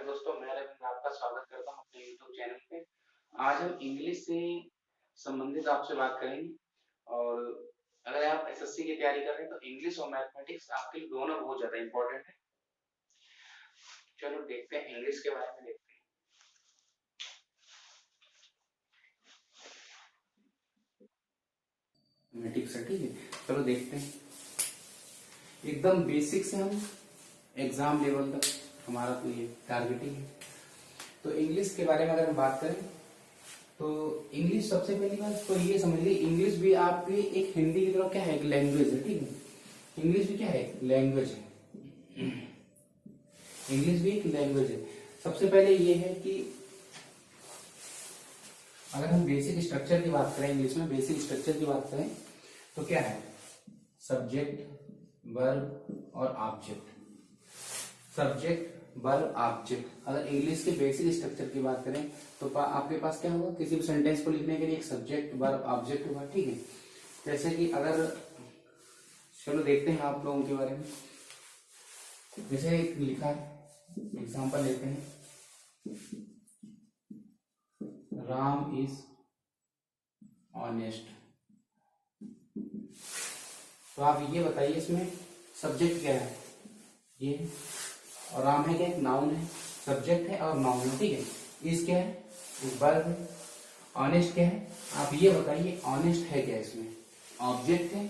दोस्तों, मैं रविंद्र आपका स्वागत करता हूँ अपने यूट्यूब चैनल पे। आज हम इंग्लिश से संबंधित आपसे बात करेंगे। और अगर आप एसएससी की तैयारी कर रहे हैं तो इंग्लिश और मैथमेटिक्स आपके लिए दोनों बहुत ज़्यादा इम्पोर्टेंट है। चलो देखते हैं इंग्लिश के बारे में देखते हैं। मैथमेटिक्स है, ठीक है। चलो देखते हैं एकदम बेसिक से हम एग्जाम लेवल तक हमारा तो ये टारगेटिंग है। तो इंग्लिश के बारे में अगर हम बात करें तो इंग्लिश सबसे पहली बात तो ये समझ लीजिए, इंग्लिश भी आपकी एक हिंदी की तरह क्या है, एक लैंग्वेज है, ठीक है। इंग्लिश भी क्या है, लैंग्वेज है। इंग्लिश भी एक लैंग्वेज है। सबसे पहले ये है कि अगर हम बेसिक स्ट्रक्चर की बात करें, इंग्लिश में बेसिक स्ट्रक्चर की बात करें तो क्या है, सब्जेक्ट, वर्ब और ऑब्जेक्ट। Subject, verb, object. अगर इंग्लिश के बेसिक स्ट्रक्चर की बात करें तो आपके पास क्या होगा, किसी भी सेंटेंस को लिखने के लिए एक सब्जेक्ट, वर्ब, ऑब्जेक्ट होगा, ठीक है। जैसे कि अगर चलो देखते हैं आप लोगों के बारे में। जैसे एक लिखा है, एग्जांपल लेते हैं, राम इज ऑनेस्ट। तो आप ये बताइए इसमें सब्जेक्ट क्या है, ये, और राम है क्या, एक नाउन है, सब्जेक्ट है और नाउन है, ठीक है। इस क्या है, एक वर्ब है। ऑनेस्ट क्या है, आप ये बताइए ऑनेस्ट है क्या, इसमें ऑब्जेक्ट है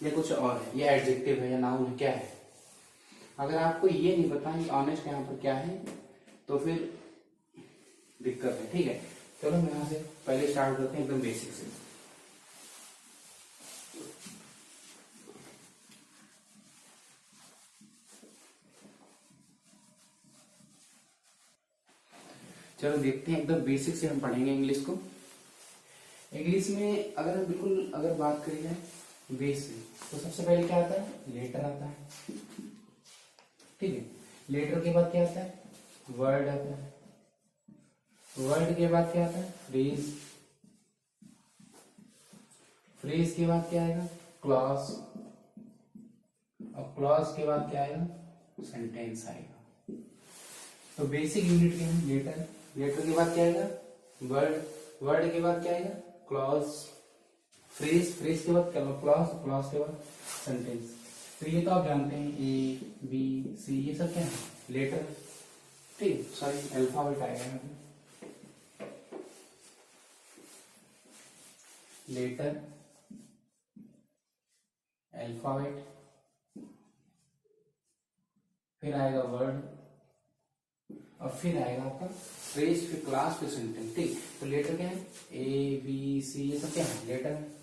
या कुछ और है, या एडजेक्टिव है या नाउन है, क्या है। अगर आपको ये नहीं पता कि ऑनेस्ट यहाँ पर क्या है तो फिर दिक्कत है, ठीक है। चलो हम यहाँ से पहले स्टार्ट करते हैं एकदम बेसिक से। चलो देखते हैं एकदम बेसिक से हम पढ़ेंगे इंग्लिश को। इंग्लिश में अगर हम बिल्कुल अगर बात करी जाए बेस से, तो सबसे पहले क्या आता है, लेटर आता है, ठीक है। लेटर के बाद क्या आता है, वर्ड आता है। वर्ड के बाद क्या आता है, फ्रेज। फ्रेज के बाद क्या आएगा, क्लॉज। और क्लॉज के बाद क्या आएगा, सेंटेंस आएगा। तो बेसिक यूनिट क्या है, लेटर। लेटर के बाद क्या आएगा, वर्ड। वर्ड के बाद क्या आएगा, क्लॉज। फ्रेज, फ्रेज के बाद क्लॉज, क्लॉज के बाद सेंटेंस। तो ये तो आप जानते हैं, ए बी सी ये सब क्या है, लेटर, ठीक। सॉरी अल्फाबेट आएगा, लेटर, अल्फाबेट, फिर आएगा वर्ड, और फिर आएगा आपका फ्रेज, फिर क्लास, फिर सेंटेंस, ठीक। तो लेटर क्या है, ए बी सी ये सब क्या है, लेटर है।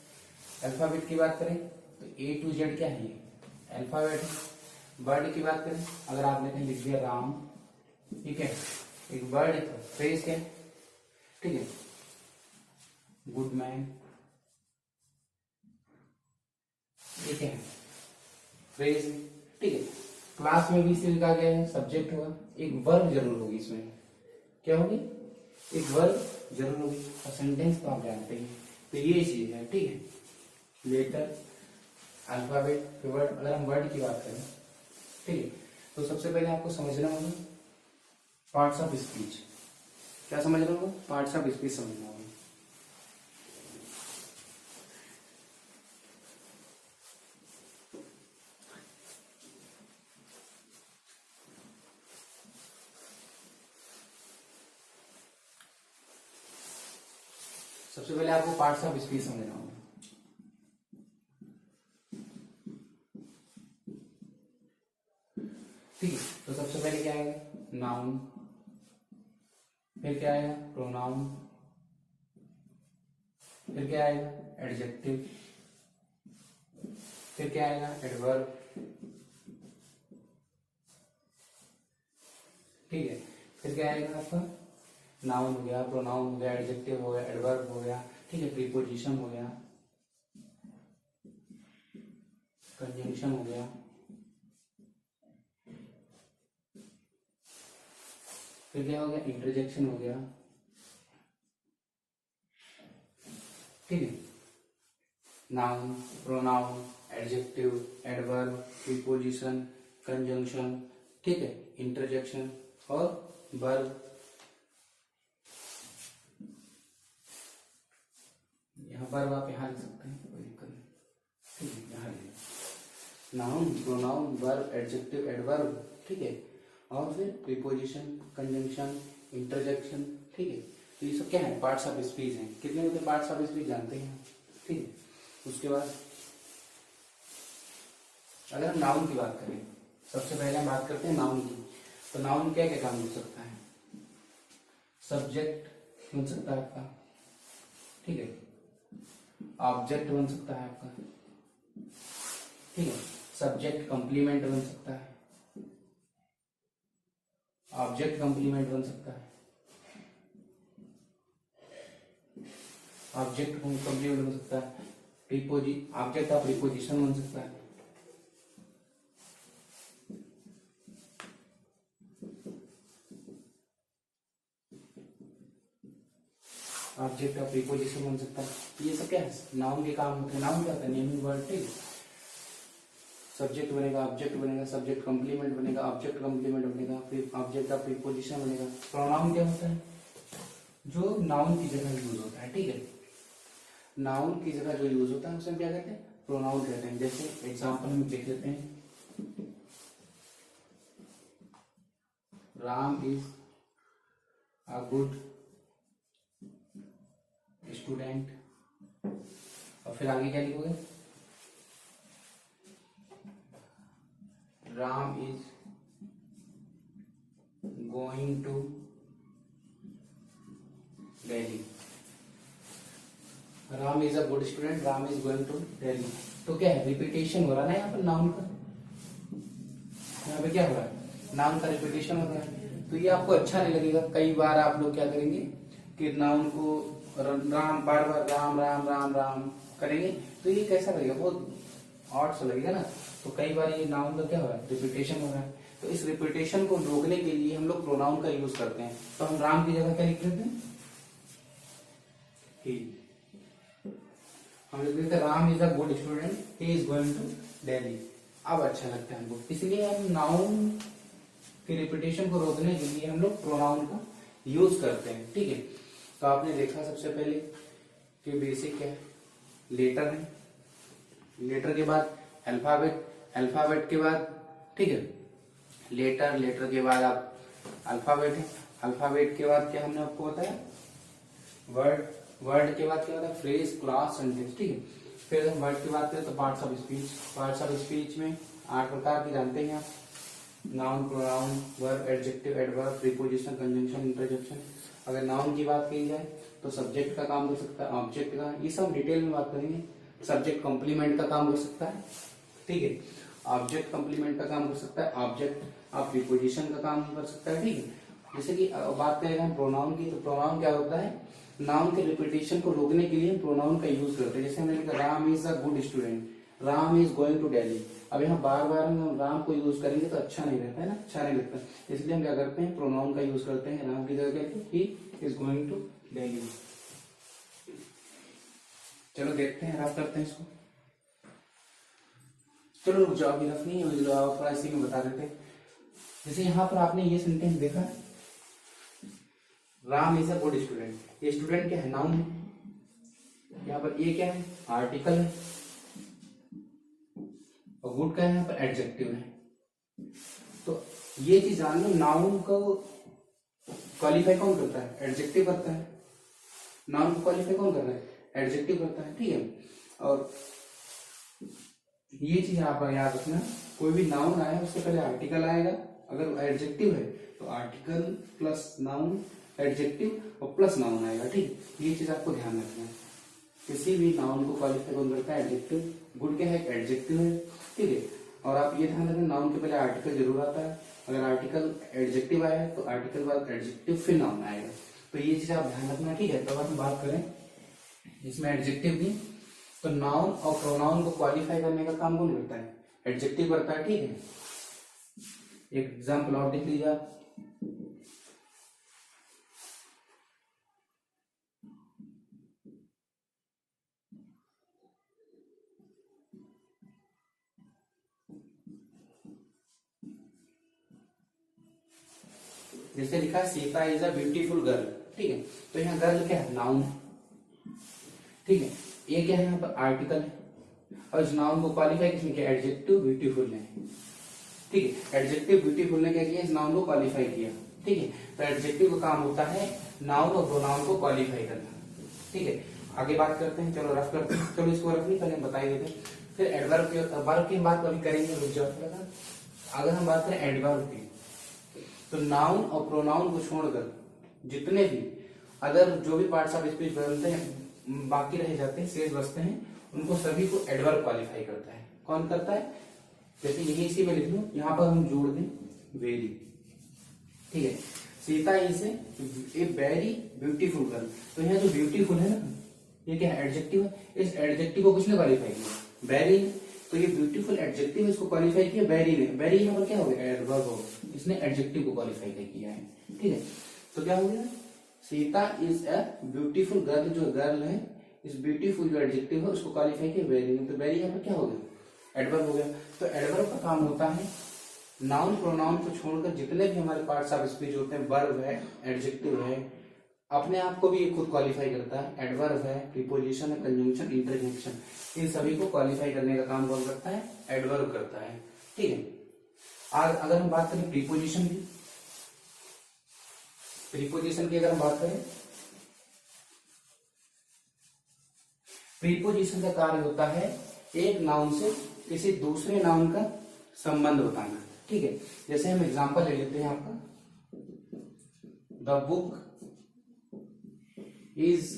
अल्फाबेट की बात करें तो ए टू जेड क्या है, ये अल्फाबेट है। वर्ड की बात करें, अगर आपने कहीं लिख दिया राम, ठीक है, एक वर्ड है। तो फ्रेज क्या है, ठीक है, गुड मैन, ये क्या है, फ्रेज है, ठीक है। क्लास में भी इसे लिखा गया है, सब्जेक्ट होगा, एक वर्ब जरूर होगी इसमें, क्या होगी, एक वर्ब जरूर होगी, और सेंटेंस तो आप जानते हैं। तो ये चीज है, ठीक है। लेटर, अल्फाबेट, फिर वर्ड। अगर हम वर्ड की बात करें, ठीक है, तो सबसे पहले आपको समझना होगा पार्ट्स ऑफ स्पीच। क्या समझना होगा, पार्ट्स ऑफ स्पीच समझना होगा। सबसे पहले आपको पार्ट्स ऑफ स्पीच समझना होगा। ठीक है, तो सबसे पहले क्या आएगा, नाउन, फिर क्या आएगा, प्रोनाउन, फिर क्या आएगा, एडजेक्टिव, फिर क्या आएगा, एडवर्ब, ठीक है। फिर क्या आएगा आपका, नाउन हो गया, प्रोनाउन हो गया, एडजेक्टिव हो गया, एडवर्ब हो गया, ठीक है, प्रीपोजिशन हो गया, कंजंक्शन हो गया, फिर क्या हो गया, इंटरजेक्शन हो गया, ठीक है। Noun, pronoun, adjective, adverb, preposition, conjunction, ठीक है, इंटरजेक्शन, और वर्ब, यहाँ वर्ब आप यहाँ लिख सकते हैं, कोई दिक्कत नहीं, ठीक है, यहाँ लिख noun, pronoun, verb, adjective, adverb, ठीक है, और फिर प्रीपोजिशन, कंजंक्शन, इंटरजेक्शन, ठीक है। तो ये सब क्या है, पार्ट्स ऑफ स्पीच हैं। कितने होते हैं पार्ट्स ऑफ स्पीच जानते हैं, ठीक है। उसके बाद अगर हम नाउन की बात करें, सबसे पहले हम बात करते हैं नाउन की। तो नाउन क्या क्या काम कर सकता है, सब्जेक्ट बन सकता है आपका, ठीक है, ऑब्जेक्ट बन सकता है आपका, ठीक है, सब्जेक्ट कंप्लीमेंट बन सकता है, ऑब्जेक्ट कंप्लीमेंट बन सकता है, ऑब्जेक्ट कंप्लीमेंट बन सकता है, ऑब्जेक्ट ऑफ प्रीपोजिशन बन सकता है, ऑब्जेक्ट ऑफ प्रीपोजिशन बन सकता है। ये सब क्या है, नाउन के काम होते हैं। नाउन क्या होता है, नेमिंग वर्ड, ठीक है। सब्जेक्ट बनेगा, ऑब्जेक्ट बनेगा, सब्जेक्ट कंप्लीमेंट बनेगा, ऑब्जेक्ट कंप्लीमेंट बनेगा, फिर ऑब्जेक्ट ऑफ प्रीपोजिशन बनेगा। प्रोनाउन क्या होता है, जो नाउन की जगह यूज होता है, ठीक है, नाउन की जगह जो यूज होता है उसे हम क्या कहते हैं, प्रोनाउन कहते हैं। जैसे एग्जाम्पल में देख लेते हैं, Ram is a good student, और फिर आगे क्या लिखोगे, Ram is going to Delhi, Ram is a good student, Ram is going to Delhi. तो क्या है, रिपीटेशन हो रहा है ना यहाँ पर नाउन का, यहाँ पे क्या हो रहा है, नाउन का रिपीटेशन हो रहा है। तो ये आपको अच्छा नहीं लगेगा, कई बार आप लोग क्या करेंगे कि नाउन को राम बार बार राम राम राम राम करेंगे, तो ये कैसा लगेगा, बहुत ऑड सा लगेगा ना। तो कई बार ये नाउन का क्या हो रहा है, रिपीटेशन हो रहा है। तो इस रिपीटेशन को रोकने के लिए हम लोग प्रोनाउन का यूज करते हैं। तो हम राम की जगह क्या लिख देते हैं, ही। हम लिख देते हैं Ram is a good student, he is going to Delhi. अब अच्छा लगता है हमको, इसलिए हम नाउन की रिपीटेशन को रोकने के लिए हम लोग प्रोनाउन का यूज करते हैं, ठीक है। तो आपने देखा सबसे पहले कि बेसिक क्या है, लेटर है, लेटर के बाद अल्फाबेट, अल्फाबेट के बाद, ठीक है, लेटर, लेटर के बाद आप अल्फाबेट है, अल्फाबेट के बाद क्या हमने आपको बताया, वर्ड, वर्ड के बाद क्या होता है, फ्रेज, क्लास, सेंटेंस, ठीक है। फिर हम वर्ड की बात करें तो parts of speech, parts of speech में 8 प्रकार की जानते हैं आप, noun, pronoun, verb, adjective, adverb, preposition, conjunction, interjection. अगर नाउन की बात की जाए तो सब्जेक्ट का काम कर सकता है, ऑब्जेक्ट का, ये सब डिटेल में बात करेंगे। सब्जेक्ट कॉम्प्लीमेंट का काम कर सकता है, ठीक है, ऑब्जेक्ट कॉम्प्लीमेंट का काम कर सकता है, ऑब्जेक्ट आप प्रीपोजिशन का काम कर सकता है, ठीक है। जैसे कि बात करेंगे हम प्रोनाउन की, तो प्रोनाउन क्या होता है, नाउन के रिपीटेशन को रोकने के लिए हम प्रोनाउन का यूज करते हैं। जैसे हमने लिखा Ram is a good student, Ram is going to Delhi. अब यहाँ बार बार हम राम को यूज करेंगे तो अच्छा नहीं रहता है ना, अच्छा नहीं लगता, इसलिए हम क्या करते हैं, प्रोनाउन का यूज करते हैं। राम की जगह कहते हैं he is going to Delhi. चलो देखते हैं, रफ करते हैं इसको। चलो रुक जाओ, अभी रफ नहीं है, थोड़ा इसी में बता देते। जैसे यहाँ पर आपने ये सेंटेंस देखा, Ram is a good student. ये स्टूडेंट क्या है, नाउन है। यहाँ पर ये क्या है, आर्टिकल है, और गुड का है यहाँ पर एडजेक्टिव है। तो ये चीज जान लो, नाउन को क्वालिफाई कौन करता है, एडजेक्टिव करता है। नाउन को क्वालिफाई कौन कर रहा है, एडजेक्टिव करता है, ठीक है। और ये चीज आप याद रखना, कोई भी नाउन आया उससे पहले आर्टिकल आएगा। अगर एडजेक्टिव है तो आर्टिकल प्लस नाउन, एडजेक्टिव और प्लस नाउन आएगा, ठीक। ये चीज आपको ध्यान रखना है। किसी भी नाउन को क्वालिफाई कौन करता है, एडजेक्टिव। गुड क्या है, एडजेक्टिव है, ठीक है। और आप ये ध्यान रखना, नाउन के पहले आर्टिकल जरूर आता है। अगर आर्टिकल एडजेक्टिव आया है तो आर्टिकल बाद एडजेक्टिव फिर नाउन आएगा। तो ये चीज आप ध्यान रखना, ठीक है। तो अगर हम बात करें इसमें एडजेक्टिव की, तो नाउन और प्रोनाउन को क्वालिफाई करने का काम कौन करता है, एडजेक्टिव करता है, ठीक है। एक एग्जाम्पल और देख लीजिए आप, जैसे लिखा है Sita is a beautiful girl, ठीक है, तो यहाँ गर्ल क्या है, नाउन है, ठीक है, ये क्या है यहाँ पर आर्टिकल है, और इस नाउन को क्वालिफाई किसने किया, एडजेक्टिव ब्यूटीफुल ने, ठीक है, एडजेक्टिव ब्यूटीफुल ने क्या किया, इस नाउन को क्वालिफाई किया, ठीक है, तो एडजेक्टिव का काम होता है नाउन और प्रोनाउन को क्वालिफाई करना, ठीक है। आगे बात करते हैं, चलो रफ करते हैं, चलो इसको रफ नहीं पहले बता ही देते, फिर एडवर्ब की वर्ब की बात कभी करेंगे रुक जाओ थोड़ा। अगर हम बात करें एडवर्ब की, तो नाउन और प्रोनाउन को छोड़कर जितने भी अदर जो भी पार्ट्स ऑफ स्पीच बनते हैं बाकी रह जाते हैं, शेष बचते हैं, उनको सभी को एडवर्ब क्वालिफाई करता है। कौन करता है, जैसे यही इसी में लिख लो, यहाँ पर हम जोड़ दें वेरी, ठीक है, Sita is a very beautiful girl, तो यहाँ जो ब्यूटीफुल है ना, ये क्या है, एडजेक्टिव है, इस एडजेक्टिव को किसने क्वालिफाई किया, वेरी ने, तो ये ब्यूटीफुल एडजेक्टिव इसको क्वालिफाई किया वेरी ने, वेरी यहाँ पर क्या हो गया, एडवर्ब हो, इसने एडजेक्टिव को क्वालिफाई किया है, ठीक है, तो क्या हो गया, Sita is a beautiful girl, जो गर्ल है, इस ब्यूटीफुल जो एडजेक्टिव है उसको क्वालिफाई किया वेरी ने, तो वेरी यहाँ पर क्या हो गया, एडवर्ब हो गया। तो एडवर्ब का काम होता है नाउन प्रोनाउन को छोड़कर जितने भी हमारे पार्ट्स ऑफ स्पीच होते हैं, वर्ब है, एडजेक्टिव है, अपने आप को भी ये खुद क्वालिफाई करता है, एडवर्ब है, प्रीपोजिशन है, कंजंक्शन, इंटरजेक्शन, इन सभी को क्वालिफाई करने का काम कौन करता है, एडवर्ब करता है, ठीक है। अगर हम बात करें प्रीपोजिशन की, प्रीपोजिशन की अगर हम बात करें, प्रीपोजिशन का कार्य होता है एक नाउन से किसी दूसरे नाउन का संबंध बताना, ठीक है। जैसे हम एग्जांपल ले लेते हैं आपका, the book is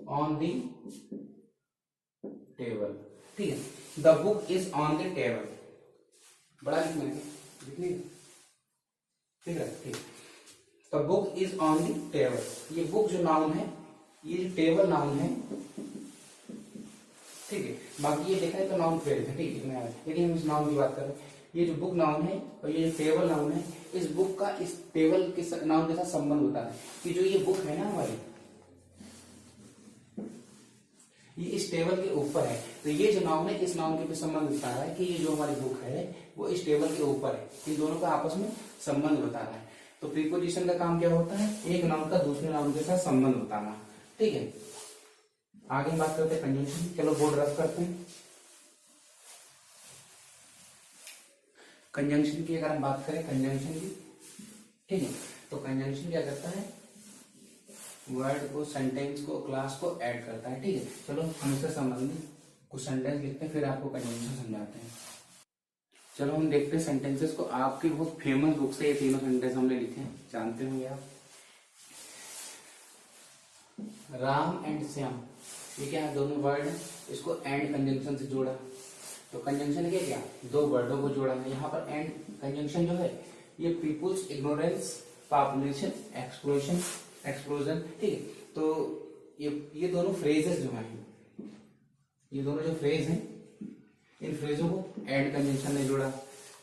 on the table, ठीक है, the book is on the table, बड़ा लिखना है, ठीक है, ठीक, the book is on the table, ये बुक जो नाउन है, ये जो टेबल नाउन है, ठीक है, बाकी ये देखा है तो नाउन फ्रेज है, ठीक है, लेकिन हम इस नाउन की बात कर रहे हैं, ये जो बुक नाउन है और ये जो टेबल नाउन है, इस बुक का इस टेबल के नाउन के साथ संबंध होता है कि जो ये बुक है ना हमारी, ये इस टेबल के ऊपर है, तो ये जो नाउन है इस नाउन के संबंध बता रहा है कि ये जो हमारी बुक है वो इस टेबल के ऊपर है, इन दोनों का आपस में संबंध बता रहा है। तो प्रीपोजिशन का काम क्या होता है, एक नाउन का दूसरे नाउन के साथ संबंध बताना, ठीक है। आगे बात करते हैं कंजंक्शन, चलो बोर्ड रफ करते हैं। कंजंक्शन की अगर हम बात करें, कंजंक्शन की, ठीक है, तो कंजंक्शन क्या करता है, वर्ड को, सेंटेंस को, क्लास को ऐड करता है, ठीक है। चलो हम इससे संबंधित कुछ सेंटेंस लिखते हैं, फिर आपको कंजंक्शन समझाते हैं। चलो हम देखते हैं सेंटेंसेस को, आपकी बहुत फेमस बुक से ये तीनों सेंटेंस हमने लिखे हैं, जानते होंगे आप। राम एंड श्याम, ये क्या है, दोनों वर्ड है, इसको एंड कंजंक्शन से जोड़ा, तो कंजंक्शन क्या किया, दो वर्डों को जोड़ा है। यहाँ पर एंड कंजंक्शन जो है ये पीपुल्स, इग्नोरेंस, पॉपुलेशन, एक्सप्लोजन, ठीक है, तो ये दोनों फ्रेजेस जो हैं, ये दोनों जो फ्रेज हैं, इन फ्रेजों को एंड कंजंक्शन ने जोड़ा,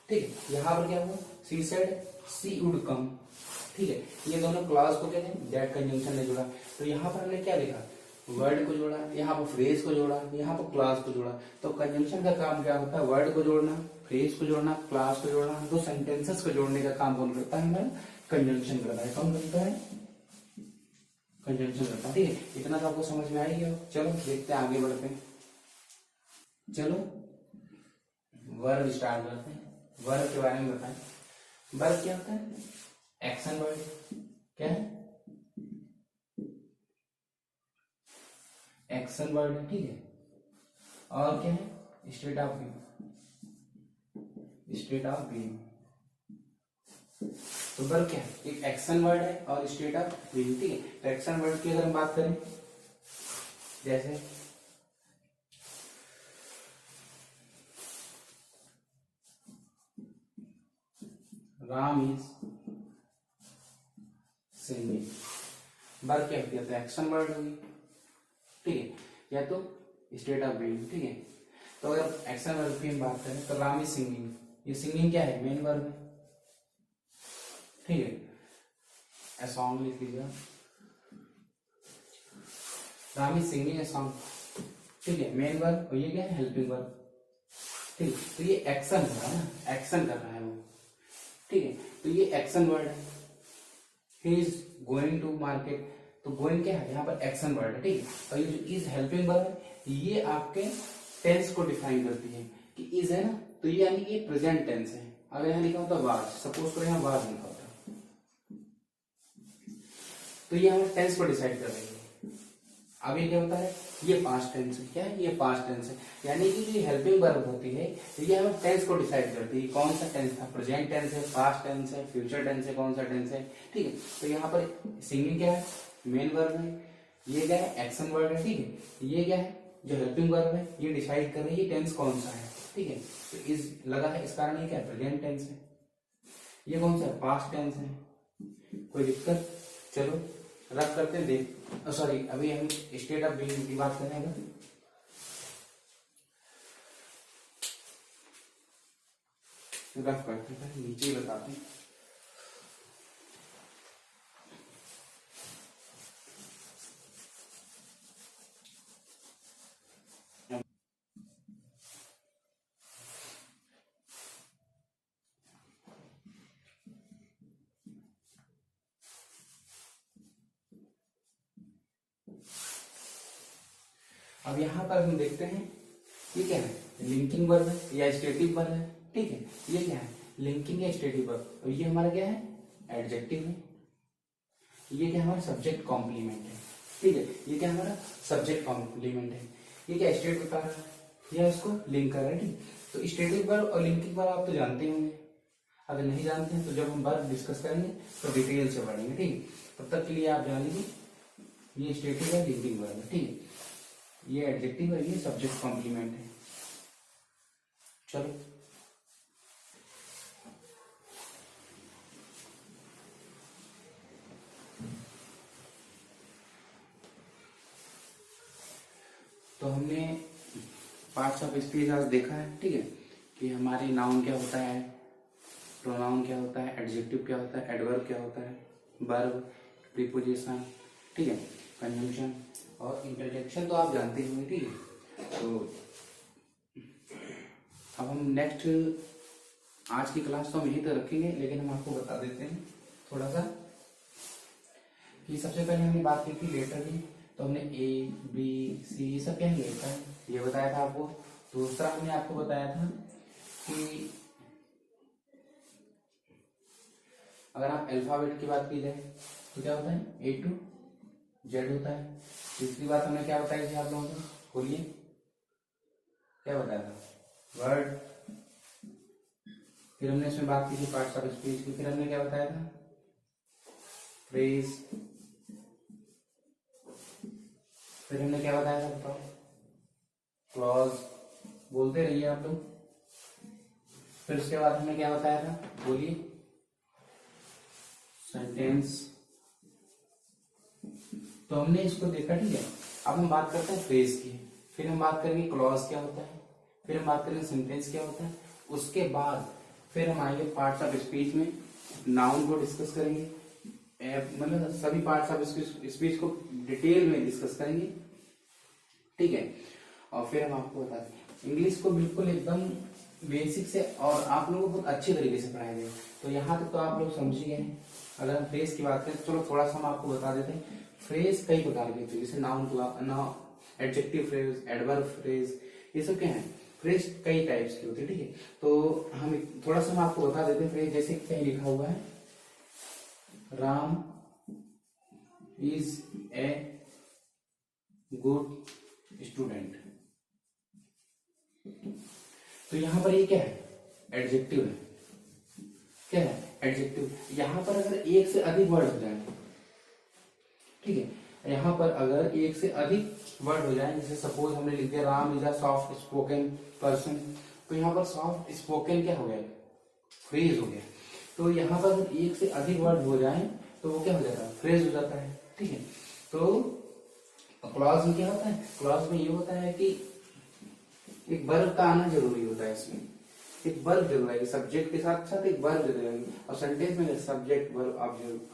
ठीक है। यहाँ पर क्या हुआ, she said see would come, ठीक है, ये दोनों क्लॉज को क्या है, दैट कंजंक्शन ने जोड़ा, तो यहाँ पर हमने क्या लिखा, वर्ड को जोड़ा, यहाँ पर फ्रेज को जोड़ा, यहाँ पर क्लास को जोड़ा। तो कंजंक्शन का काम क्या होता है, वर्ड को जोड़ना, फ्रेज को जोड़ना, क्लास को जोड़ना, दो सेंटेंसेस को जोड़ने का काम कौन करता है, हमारा कंजंक्शन करता है। कौन करता है, कंजंक्शन करता है, ठीक है। इतना तो आपको समझ में आ ही गया। चलो देखते हैं, आगे बढ़ते हैं। चलो वर्ब स्टार्ट करते हैं, वर्ब के बारे में बताएं। वर्ब क्या होता है, एक्शन वर्ड, क्या है, एक्शन वर्ड है, ठीक है। और क्या है, state of being, state of being. तो वर्ब क्या है, एक एक्शन वर्ड है और स्टेट ऑफ बीइंग, ठीक है। तो एक्शन वर्ड की अगर हम बात करें, जैसे राम इज सिंगिंग, वर्ब क्या होती है, तो एक्शन वर्ड होगी, ठीक है, या तो स्टेट ऑफ बीइंग, ठीक है। तो अगर एक्शन वर्ब की हम बात करें, तो राम इज सिंगिंग, ये सिंगिंग क्या है, मेन वर्ब है, ठीक है। ए सॉन्ग लिख लीजिए, Ram is singing a song, ठीक है, मेन वर्ब, और ये क्या है, हेल्पिंग वर्ब, ठीक है। तो ये एक्शन कर रहा है ना, एक्शन कर रहा है वो, ठीक है। तो ये एक्शन वर्ड है, he is going to market, तो गोइंग क्या है यहाँ पर एक्शन वर्ड है, ठीक है। और ये जो इज हेल्पिंग वर्ब है ये आपके टेंस को डिफाइन करती है कि इज है ना, तो ये यानी कि ये प्रेजेंट टेंस है। अगर यहाँ लिखा होता वाज, सपोज करो यहाँ वाज लिखा होता तो ये हमें टेंस को डिसाइड कर रही है। अब ये क्या होता है, ये पास्ट टेंस है, क्या है ये पास्ट टेंस है, यानी कि जो हेल्पिंग वर्ब होती है ये हमें टेंस को डिसाइड करती है, कौन सा टेंस था, प्रेजेंट टेंस है, पास्ट टेंस है, फ्यूचर टेंस है, कौन सा टेंस है, ठीक है। तो यहाँ पर सिंगिंग क्या है, मेन वर्ब है, ये क्या है एक्शन वर्ड है, ठीक है। ये क्या है जो हेल्पिंग वर्ब है ये डिसाइड कर रही है टेंस कौन सा है, ठीक है। तो इस लगा है, इस कारण ये क्या है प्रेजेंट टेंस है, ये कौन सा है पास्ट टेंस है। कोई दिक्कत, चलो रफ करते हैं, देख सॉरी अभी हम स्टेट ऑफ बीइंग की बात करेंगे। रफ करते हैं, नीचे ही बताते हैं। अब यहाँ पर हम देखते हैं ये क्या है, लिंकिंग वर्ब है या स्टेटिव वर्ब है, ठीक है। ये क्या है लिंकिंग या स्टेटिव वर्ब, और ये हमारा क्या है एडजेक्टिव है, ये क्या हमारा सब्जेक्ट कॉम्प्लीमेंट है, ठीक है। ये क्या हमारा सब्जेक्ट कॉम्प्लीमेंट है, ये क्या स्टेट बता रहा है या इसको लिंक कर रहा है, ठीक। तो स्टेटिव वर्ब और लिंकिंग वर्ब आप तो जानते होंगे, अगर नहीं जानते हैं तो जब हम वर्ब डिस्कस करेंगे तो डिटेल से पढ़ेंगे, ठीक है। तब तक के लिए आप जान लीजिए ये स्टेटिव है लिंकिंग वर्ब है, ठीक है। ये एडजेक्टिव है, ये सब्जेक्ट कॉम्प्लीमेंट है। चलो तो हमने पार्ट्स ऑफ स्पीच आज देखा है, ठीक है, कि हमारी नाउन क्या होता है, प्रोनाउन क्या होता है, एडजेक्टिव क्या होता है, एडवर्ब क्या होता है, वर्ब, प्रीपोजिशन, ठीक है, कंजंक्शन और इंटरजेक्शन तो आप जानते होंगे, ठीक है। तो अब हम नेक्स्ट आज की क्लास तो हम यहीं तक रखेंगे, लेकिन हम आपको बता देते हैं थोड़ा सा कि सबसे पहले हमने बात की थी लेटर की, तो हमने ए बी सी ये सब क्या है लेटर है, ये बताया था आपको। दूसरा हमने आपको बताया था कि अगर आप अल्फाबेट की बात की जाए तो क्या होता है ए टू जेड होता है। तीसरी बात हमने क्या बताई थी आप लोगों को, बोलिए क्या बताया था, वर्ड। फिर हमने इसमें बात की थी पार्ट्स ऑफ स्पीच की, फिर हमने क्या बताया था फ्रेज, फिर हमने क्या बताया था बताओ क्लॉज, बोलते रहिए आप लोग। फिर उसके बाद हमने क्या बताया था बोलिए सेंटेंस। तो हमने इसको देखा, ठीक है। अब हम बात करते हैं फ्रेज की, फिर हम बात करेंगे क्लॉज क्या होता है, फिर हम बात करेंगे सेंटेंस क्या होता है, उसके बाद फिर हम आएंगे पार्ट्स ऑफ स्पीच में नाउन को डिस्कस करेंगे, मतलब सभी पार्ट्स ऑफ स्पीच को डिटेल में डिस्कस करेंगे, ठीक है। और फिर हम आपको बता दें इंग्लिश को बिल्कुल एकदम बेसिक से और आप लोगों को बहुत अच्छे तरीके से पढ़ाएंगे। तो यहाँ तक तो आप लोग समझ गए हैं। अगर हम फ्रेज की बात करें तो चलो थोड़ा सा हम आपको बता देते हैं। फ्रेज कई प्रकार के होते हैं, जैसे noun, adjective phrase, adverb phrase, ये सब क्या है फ्रेज कई टाइप्स की होती है, ठीक है। तो हम थोड़ा सा हम आपको बता देते हैं फ्रेज, जैसे क्या लिखा हुआ है Ram is a good student. तो यहां पर ये क्या है एडजेक्टिव है, क्या है एडजेक्टिव। यहां पर अगर एक से अधिक वर्ड हो जाए, ठीक है, यहां पर अगर एक से अधिक वर्ड हो जाए, जैसे सपोज हमने लिख दिया Ram is a soft spoken person, तो यहाँ पर सॉफ्ट स्पोकन क्या हो गया फ्रेज हो गया। तो यहाँ पर एक से अधिक वर्ड हो जाए तो वो क्या हो जाता है फ्रेज हो जाता है, ठीक है। तो क्लॉज में क्या होता है, क्लॉज में ये होता है कि एक वर्ब का आना जरूरी होता है, इसमें एक वर्ब जरूर आएगी, सब्जेक्ट के साथ साथ एक वर्ब जरूर आएगी। और सेंटेंस में सब्जेक्ट वर्ब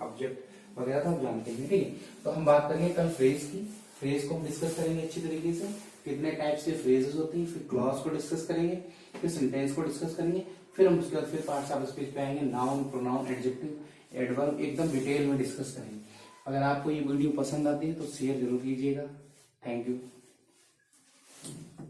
ऑब्जेक्ट वगैरह तो आप जानते हैं, ठीक है। तो हम बात करेंगे कल फ्रेज की, फ्रेज को हम डिस्कस करेंगे अच्छी तरीके से, कितने टाइप्स के फ्रेजेस होती हैं, फिर क्लॉज को डिस्कस करेंगे, फिर सेंटेंस को डिस्कस करेंगे, फिर हम उसके बाद फिर पार्ट्स ऑफ स्पीच पे आएंगे, नाउन, प्रोनाउन, एडजेक्टिव, एडवर्ब, एकदम डिटेल में डिस्कस करेंगे। अगर आपको ये वीडियो पसंद आती है तो शेयर जरूर कीजिएगा। Thank you.